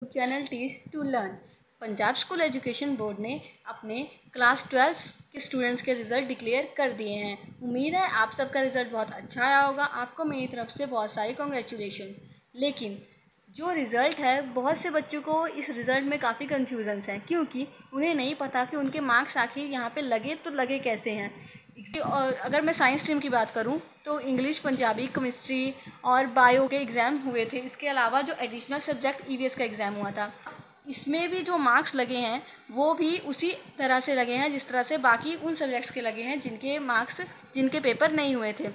Channel teach to learn. Punjab school education board ने अपने class 12 के स्टूडेंट्स के रिज़ल्ट डिक्लेयर कर दिए हैं। उम्मीद है आप सबका रिज़ल्ट बहुत अच्छा आया होगा। आपको मेरी तरफ से बहुत सारी कॉन्ग्रेचुलेशन। लेकिन जो रिज़ल्ट है, बहुत से बच्चों को इस रिज़ल्ट में काफ़ी कन्फ्यूजन्स हैं, क्योंकि उन्हें नहीं पता कि उनके मार्क्स आखिर यहाँ पे लगे तो लगे कैसे हैं। और अगर मैं साइंस स्ट्रीम की बात करूँ तो इंग्लिश, पंजाबी, केमिस्ट्री और बायो के एग्ज़ाम हुए थे। इसके अलावा जो एडिशनल सब्जेक्ट ईवीएस का एग्ज़ाम हुआ था, इसमें भी जो मार्क्स लगे हैं वो भी उसी तरह से लगे हैं जिस तरह से बाकी उन सब्जेक्ट्स के लगे हैं जिनके पेपर नहीं हुए थे।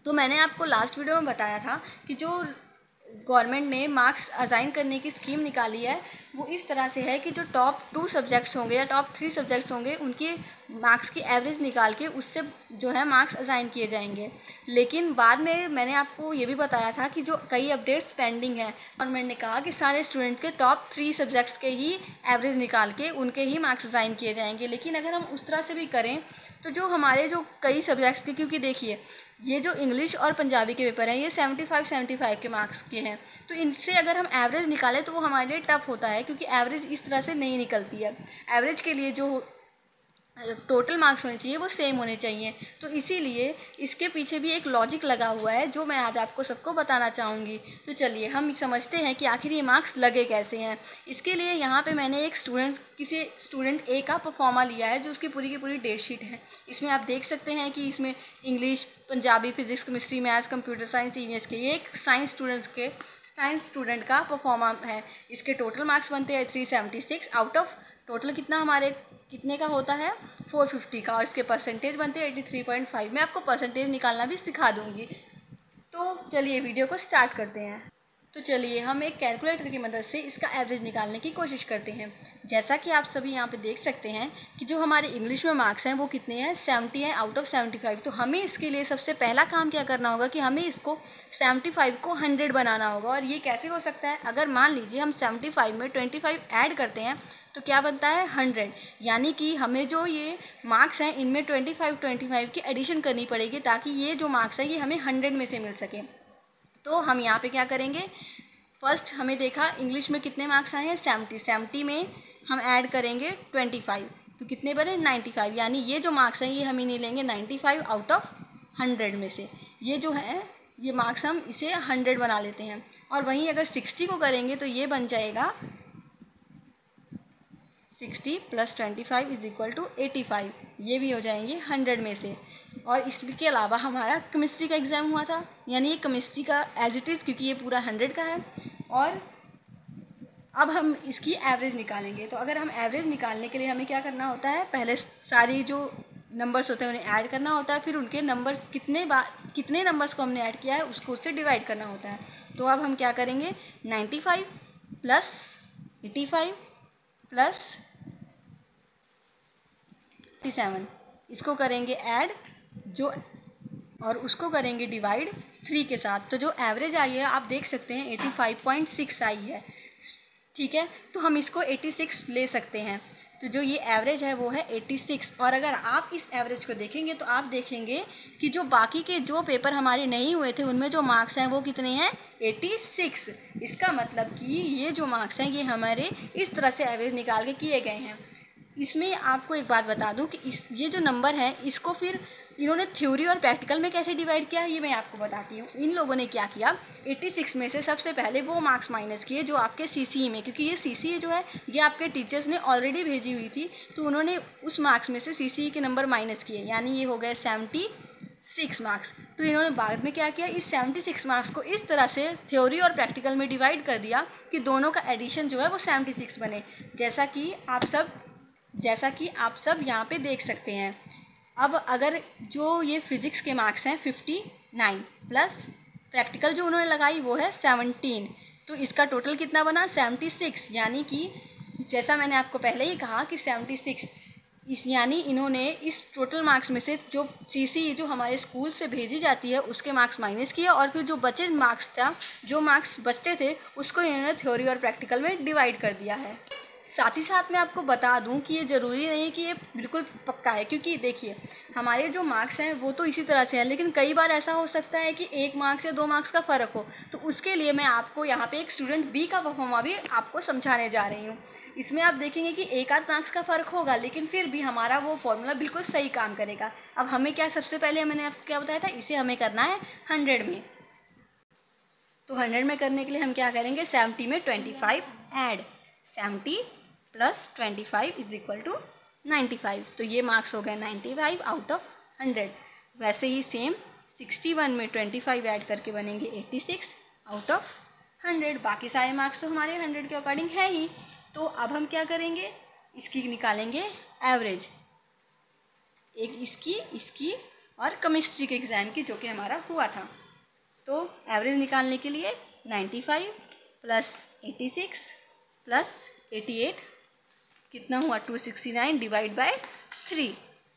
तो मैंने आपको लास्ट वीडियो में बताया था कि जो गवर्नमेंट ने मार्क्स असाइन करने की स्कीम निकाली है, वो इस तरह से है कि जो टॉप 2 सब्जेक्ट्स होंगे या टॉप 3 सब्जेक्ट्स होंगे, उनके मार्क्स की एवरेज निकाल के उससे जो है मार्क्स असाइन किए जाएंगे। लेकिन बाद में मैंने आपको ये भी बताया था कि जो कई अपडेट्स पेंडिंग हैं, गवर्नमेंट ने कहा कि सारे स्टूडेंट्स के टॉप 3 सब्जेक्ट्स के ही एवरेज निकाल के उनके ही मार्क्स असाइन किए जाएंगे। लेकिन अगर हम उस तरह से भी करें तो जो हमारे जो कई सब्जेक्ट्स के, क्योंकि देखिए ये जो इंग्लिश और पंजाबी के पेपर हैं ये 75 के मार्क्स के हैं, तो इनसे अगर हम एवरेज निकालें तो वो हमारे लिए टफ होता है, क्योंकि एवरेज इस तरह से नहीं निकलती है। एवरेज के लिए जो टोटल मार्क्स होने चाहिए वो सेम होने चाहिए। तो इसीलिए इसके पीछे भी एक लॉजिक लगा हुआ है जो मैं आज आपको सबको बताना चाहूँगी। तो चलिए हम समझते हैं कि आखिर ये मार्क्स लगे कैसे हैं। इसके लिए यहाँ पे मैंने किसी स्टूडेंट ए का परफॉर्मा लिया है, जो उसकी पूरी की पूरी डेट शीट है। इसमें आप देख सकते हैं कि इसमें English, Punjabi, physics, chemistry, maths, computer science, EVS के ये एक साइंस स्टूडेंट का परफॉर्मा है। इसके टोटल मार्क्स बनते हैं 376 आउट ऑफ टोटल कितने का होता है 450 का, और इसके परसेंटेज बनते हैं 83.5। मैं आपको परसेंटेज निकालना भी सिखा दूंगी। तो चलिए वीडियो को स्टार्ट करते हैं। तो चलिए हम एक कैलकुलेटर की मदद से इसका एवरेज निकालने की कोशिश करते हैं। जैसा कि आप सभी यहाँ पे देख सकते हैं कि जो हमारे इंग्लिश में मार्क्स हैं वो कितने हैं, 70 हैं आउट ऑफ 75। तो हमें इसके लिए सबसे पहला काम क्या करना होगा कि हमें इसको 75 को 100 बनाना होगा। और ये कैसे हो सकता है, अगर मान लीजिए हम 75 में 25 ऐड करते हैं तो क्या बनता है 100। यानी कि हमें जो ये मार्क्स हैं इनमें 25 की एडिशन करनी पड़ेगी, ताकि ये जो मार्क्स है ये हमें 100 में से मिल सके। तो हम यहाँ पे क्या करेंगे, फर्स्ट हमें देखा इंग्लिश में कितने मार्क्स आए हैं 70 में हम ऐड करेंगे 25, तो कितने बने 95। यानी ये जो मार्क्स हैं ये हम इन्हें लेंगे 95 आउट ऑफ 100 में से। ये जो है ये मार्क्स हम इसे 100 बना लेते हैं। और वहीं अगर 60 को करेंगे तो ये बन जाएगा 60 + 25 = 85। ये भी हो जाएंगे 100 में से। और इसके अलावा हमारा केमिस्ट्री का एग्ज़ाम हुआ था, यानी ये केमिस्ट्री का एज इट इज़, क्योंकि ये पूरा 100 का है। और अब हम इसकी एवरेज निकालेंगे। तो अगर हम एवरेज निकालने के लिए हमें क्या करना होता है, पहले सारी जो नंबर्स होते हैं उन्हें ऐड करना होता है, फिर उनके नंबर्स कितने नंबर्स को हमने ऐड किया है उसको उससे डिवाइड करना होता है। तो अब हम क्या करेंगे, 95 + 85 + 57, इसको करेंगे ऐड जो, और उसको करेंगे डिवाइड 3 के साथ। तो जो एवरेज आई है आप देख सकते हैं 85.6 आई है। ठीक है, तो हम इसको 86 ले सकते हैं। तो जो ये एवरेज है वो है 86। और अगर आप इस एवरेज को देखेंगे तो आप देखेंगे कि जो बाकी के जो पेपर हमारे नहीं हुए थे उनमें जो मार्क्स हैं वो कितने हैं 86। इसका मतलब कि ये जो मार्क्स हैं ये हमारे इस तरह से एवरेज निकाल के किए गए हैं। इसमें आपको एक बात बता दूं कि ये जो नंबर है इसको फिर इन्होंने थ्योरी और प्रैक्टिकल में कैसे डिवाइड किया है ये मैं आपको बताती हूँ। इन लोगों ने क्या किया, 86 में से सबसे पहले वो मार्क्स माइनस किए जो आपके सीसीई में, क्योंकि ये सीसीई जो है ये आपके टीचर्स ने ऑलरेडी भेजी हुई थी, तो उन्होंने उस मार्क्स में से सीसीई के नंबर माइनस किए, यानी ये हो गए 76 मार्क्स। तो इन्होंने बाद में क्या किया, इस 76 मार्क्स को इस तरह से थ्योरी और प्रैक्टिकल में डिवाइड कर दिया कि दोनों का एडिशन जो है वो 76 बने, जैसा कि आप सब यहाँ पे देख सकते हैं। अब अगर जो ये फिज़िक्स के मार्क्स हैं 59 प्लस प्रैक्टिकल जो उन्होंने लगाई वो है 17, तो इसका टोटल कितना बना 76। यानी कि जैसा मैंने आपको पहले ही कहा कि 76 यानी इन्होंने इस टोटल मार्क्स में से जो सीसीई जो हमारे स्कूल से भेजी जाती है उसके मार्क्स माइनस किया, और फिर जो बचे मार्क्स था, जो मार्क्स बचते थे उसको इन्होंने थ्योरी और प्रैक्टिकल में डिवाइड कर दिया है। साथ ही साथ मैं आपको बता दूं कि ये ज़रूरी नहीं है कि ये बिल्कुल पक्का है, क्योंकि देखिए हमारे जो मार्क्स हैं वो तो इसी तरह से हैं, लेकिन कई बार ऐसा हो सकता है कि 1 मार्क्स या 2 मार्क्स का फ़र्क हो। तो उसके लिए मैं आपको यहाँ पे एक स्टूडेंट बी का परफॉर्मा भी आपको समझाने जा रही हूँ। इसमें आप देखेंगे कि 1 आध मार्क्स का फ़र्क होगा, लेकिन फिर भी हमारा वो फॉर्मूला बिल्कुल सही काम करेगा। अब हमें क्या, सबसे पहले मैंने आपको क्या बताया था, इसे हमें करना है 100 में। तो 100 में करने के लिए हम क्या करेंगे, 70 में 25 add, 70 plus 25 is equal to 95। तो ये मार्क्स हो गए 95 आउट ऑफ 100। वैसे ही सेम 61 में 25 ऐड करके बनेंगे 86 आउट ऑफ 100। बाकी सारे मार्क्स तो हमारे 100 के अकॉर्डिंग है ही। तो अब हम क्या करेंगे, इसकी निकालेंगे एवरेज, एक इसकी और केमिस्ट्री के एग्ज़ाम की, जो कि हमारा हुआ था। तो एवरेज निकालने के लिए 95 प्लस 86 प्लस 88 कितना हुआ, 269 डिवाइड बाय 3।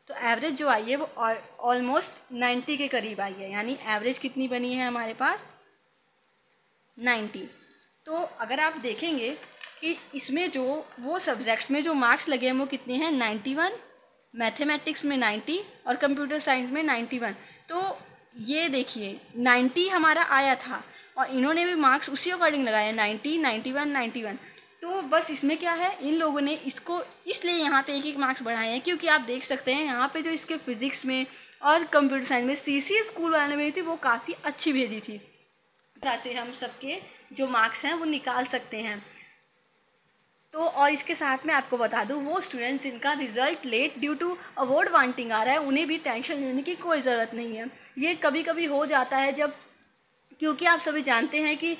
तो एवरेज जो आई है वो ऑलमोस्ट 90 के करीब आई है, यानी एवरेज कितनी बनी है हमारे पास, 90। तो अगर आप देखेंगे कि इसमें जो वो सब्जेक्ट्स में जो मार्क्स लगे हैं वो कितने हैं, 91, मैथमेटिक्स में 90 और कंप्यूटर साइंस में 91। तो ये देखिए 90 हमारा आया था और इन्होंने भी मार्क्स उसी अकॉर्डिंग लगाए, 90, 91, 91। तो बस इसमें क्या है, इन लोगों ने इसको इसलिए यहाँ पे एक एक मार्क्स बढ़ाए हैं, क्योंकि आप देख सकते हैं यहाँ पे जो इसके फिजिक्स में और कंप्यूटर साइंस में सीसी स्कूल वाले में थी वो काफ़ी अच्छी भेजी थी। तरह से हम सबके जो मार्क्स हैं वो निकाल सकते हैं। तो और इसके साथ में आपको बता दूं, वो स्टूडेंट्स जिनका result late due to award wanting आ रहा है उन्हें भी टेंशन लेने की कोई ज़रूरत नहीं है। ये कभी कभी हो जाता है जब, क्योंकि आप सभी जानते हैं कि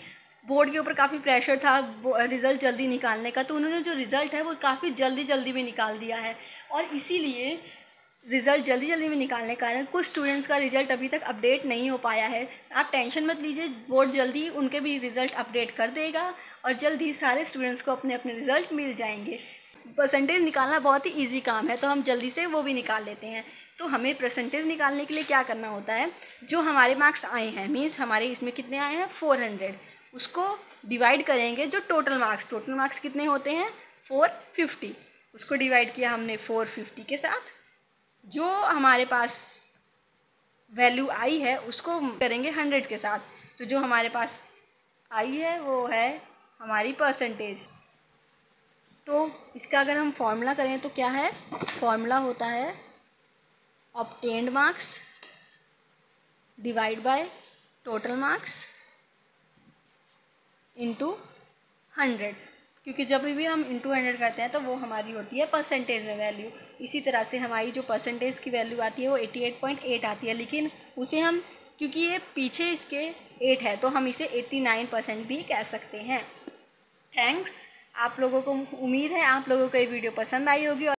बोर्ड के ऊपर काफ़ी प्रेशर था रिज़ल्ट जल्दी निकालने का, तो उन्होंने जो रिज़ल्ट है वो काफ़ी जल्दी में निकाल दिया है। और इसीलिए रिज़ल्ट जल्दी में निकालने के कारण कुछ स्टूडेंट्स का रिज़ल्ट अभी तक अपडेट नहीं हो पाया है। आप टेंशन मत लीजिए, बोर्ड जल्दी उनके भी रिज़ल्ट अपडेट कर देगा और जल्द ही सारे स्टूडेंट्स को अपने अपने रिज़ल्ट मिल जाएंगे। परसेंटेज निकालना बहुत ही ईजी काम है, तो हम जल्दी से वो भी निकाल लेते हैं। तो हमें परसेंटेज निकालने के लिए क्या करना होता है, जो हमारे मार्क्स आए हैं, मीन्स हमारे इसमें कितने आए हैं 400, उसको डिवाइड करेंगे जो टोटल मार्क्स कितने होते हैं 450, उसको डिवाइड किया हमने 450 के साथ, जो हमारे पास वैल्यू आई है उसको करेंगे 100 के साथ। तो जो हमारे पास आई है वो है हमारी परसेंटेज। तो इसका अगर हम फॉर्मूला करें तो क्या है, फॉर्मूला होता है obtained marks divide by total marks into 100, क्योंकि जब भी हम इंटू 100 करते हैं तो वो हमारी होती है परसेंटेज में वैल्यू। इसी तरह से हमारी जो परसेंटेज की वैल्यू आती है वो 88.8 आती है, लेकिन उसे हम, क्योंकि ये पीछे इसके 8 है तो हम इसे 89% भी कह सकते हैं। थैंक्स। आप लोगों को उम्मीद है आप लोगों को ये वीडियो पसंद आई होगी।